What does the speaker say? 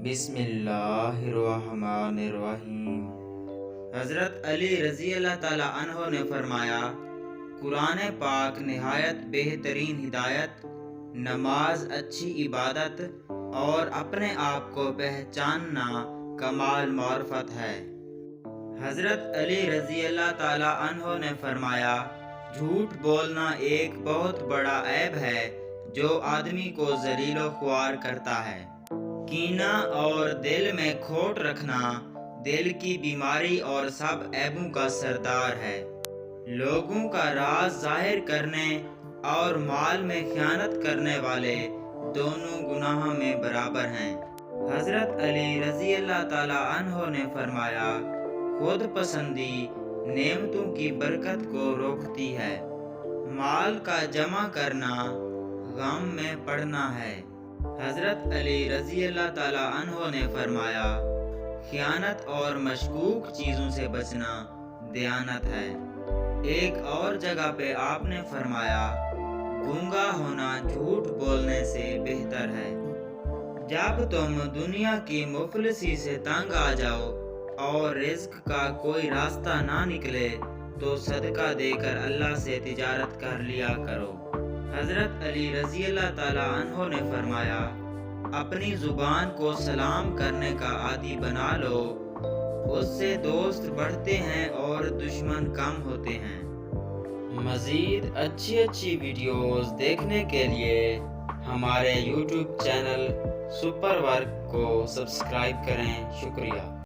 بسم اللہ الرحمن الرحیم۔ حضرت علی رضی اللہ تعالیٰ عنہ نے فرمایا، قرآن پاک نہایت بہترین ہدایت، نماز اچھی عبادت اور اپنے آپ کو پہچاننا کمال معرفت ہے۔ حضرت علی رضی اللہ تعالیٰ عنہ نے فرمایا، جھوٹ بولنا ایک بہت بڑا عیب ہے جو آدمی کو ذلیل و خوار کرتا ہے۔ کینہ اور دل میں کھوٹ رکھنا دل کی بیماری اور سب عیبوں کا سردار ہے۔ لوگوں کا راز ظاہر کرنے اور مال میں خیانت کرنے والے دونوں گناہ میں برابر ہیں۔ حضرت علی رضی اللہ تعالیٰ عنہ نے فرمایا، خود پسندی نعمتوں کی برکت کو روکتی ہے، مال کا جمع کرنا غم میں پڑنا ہے۔ حضرت علی رضی اللہ تعالیٰ عنہ نے فرمایا، خیانت اور مشکوک چیزوں سے بچنا دیانت ہے۔ ایک اور جگہ پہ آپ نے فرمایا، گنگا ہونا جھوٹ بولنے سے بہتر ہے۔ جب تم دنیا کی مفلسی سے تنگ آ جاؤ اور رزق کا کوئی راستہ نہ نکلے تو صدقہ دے کر اللہ سے تجارت کر لیا کرو۔ حضرت علی رضی اللہ تعالیٰ عنہ نے فرمایا، اپنی زبان کو سلام کرنے کا عادی بنا لو، اس سے دوست بڑھتے ہیں اور دشمن کم ہوتے ہیں۔ مزید اچھی ویڈیوز دیکھنے کے لیے ہمارے یوٹیوب چینل سپر ورک کو سبسکرائب کریں۔ شکریہ۔